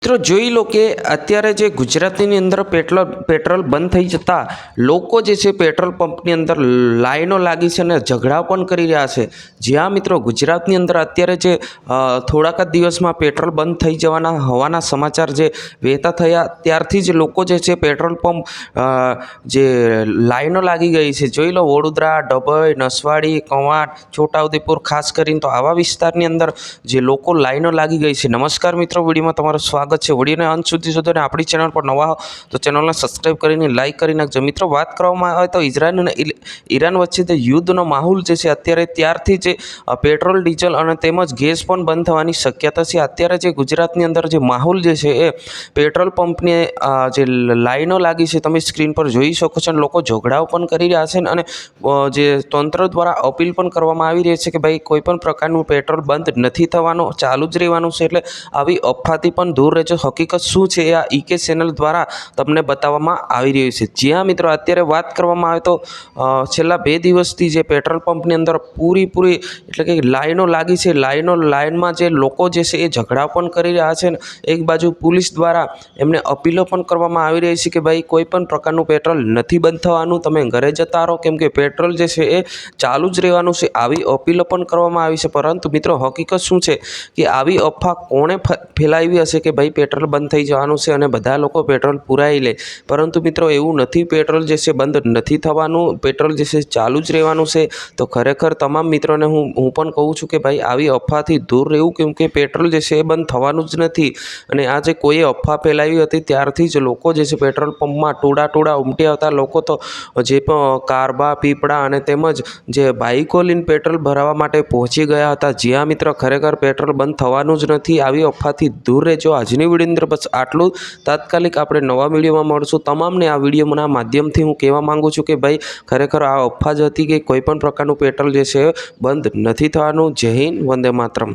મિત્રો જોઈ લો કે અત્યારે જે ગુજરાતની અંદર પેટ્રોલ બંધ થઈ જતાં લોકો જે છે પેટ્રોલ પંપની અંદર લાઈનો લાગી છે અને ઝઘડા પણ કરી રહ્યા છે। જ્યાં મિત્રો ગુજરાતની અંદર અત્યારે જે થોડાક જ દિવસમાં પેટ્રોલ બંધ થઈ જવાના હોવાના સમાચાર જે વહેતા થયા ત્યારથી જ લોકો જે છે પેટ્રોલ પંપ જે લાઈનો લાગી ગઈ છે। જોઈ લો વડોદરા, ડભોઈ, નસવાડી, કવાંટ, છોટાઉદેપુર ખાસ કરીને તો આવા વિસ્તારની અંદર જે લોકો લાઈનો લાગી ગઈ છે। નમસ્કાર મિત્રો, વિડીયોમાં તમારું સ્વાગત છે। વિડીયોને અંત સુધી જોજો અને આપણી ચેનલ પર નવા હો તો ચેનલને સબસ્ક્રાઈબ કરીને લાઇક કરી નાખજો। મિત્રો વાત કરવામાં આવે તો ઇઝરાયલ અને ઈરાન વચ્ચે જે યુદ્ધનો માહોલ જે છે અત્યારે ત્યારથી જે પેટ્રોલ, ડીઝલ અને તેમજ ગેસ પણ બંધ થવાની શક્યતા છે। અત્યારે જે ગુજરાતની અંદર જે માહોલ જે છે એ પેટ્રોલ પંપની જે લાઈનો લાગી છે તમે સ્ક્રીન પર જોઈ શકો છો અને લોકો ઝઘડાઓ પણ કરી રહ્યા છે અને જે તંત્ર દ્વારા અપીલ પણ કરવામાં આવી રહી છે કે ભાઈ કોઈ પણ પ્રકારનું પેટ્રોલ બંધ નથી થવાનું, ચાલુ જ રહેવાનું છે। એટલે આવી અફવાથી પણ દૂર રહેજો। હકીકત શું છે એ આ ઈકે ચેનલ દ્વારા તમને બતાવવામાં આવી રહ્યું છે। જ્યાં મિત્રો અત્યારે વાત કરવામાં આવે તો છેલ્લા 2 દિવસથી જે પેટ્રોલ પંપની અંદર પૂરી એટલે કે લાઈનો લાગી છે। લાઈનમાં જે લોકો જે છે એ ઝઘડા પણ કરી રહ્યા છે ને એક બાજુ પોલીસ દ્વારા એમને અપીલો પણ કરવામાં આવી રહી છે કે ભાઈ કોઈ પણ પ્રકારનું પેટ્રોલ નથી બંધ થવાનું, તમે ઘરે જતા રહો કેમ કે પેટ્રોલ જે છે એ ચાલુ જ રહેવાનું છે। આવી અપીલો પણ કરવામાં આવી છે। પરંતુ મિત્રો હકીકત શું છે કે આવી અફવા કોણે ફેલાવી હશે કે ભાઈ પેટ્રોલ બંધ થઈ જવાનું છે અને બધા લોકો પેટ્રોલ પુરાવી લે, પરંતુ મિત્રો એવું નથી। પેટ્રોલ જે છે બંધ નથી થવાનું, પેટ્રોલ જે છે ચાલુ જ રહેવાનું છે। તો ખરેખર તમામ મિત્રોને હું પણ કહું છું કે ભાઈ આવી અફવાથી દૂર રહેવું કેમ કે પેટ્રોલ જે છે એ બંધ થવાનું જ નથી। અને આ જે કોઈએ અફવા ફેલાવી હતી ત્યારથી જ લોકો જે છે પેટ્રોલ પંપમાં ટોળા ઉમટી આવતા લોકો તો જે પણ કારબા, પીપળા અને તેમજ જે બાઇકો લઈને પેટ્રોલ ભરાવવા માટે પહોંચી ગયા હતા। જ્યાં મિત્રો ખરેખર પેટ્રોલ બંધ થવાનું જ નથી। આવી અફવાથી દૂર રહેજો। આજની વિડીયોની અંદર બસ આટલું। તાત્કાલિક આપણે નવા વિડીયોમાં મળશું। તમામને આ વિડીયોના માધ્યમથી હું કહેવા માગું છું કે ભાઈ ખરેખર આ અફવા જ હતી કે કોઈ પણ પ્રકારનું પેટ્રોલ જે છે બંધ નથી થવાનું। જય હિન્દ, વંદે માતરમ।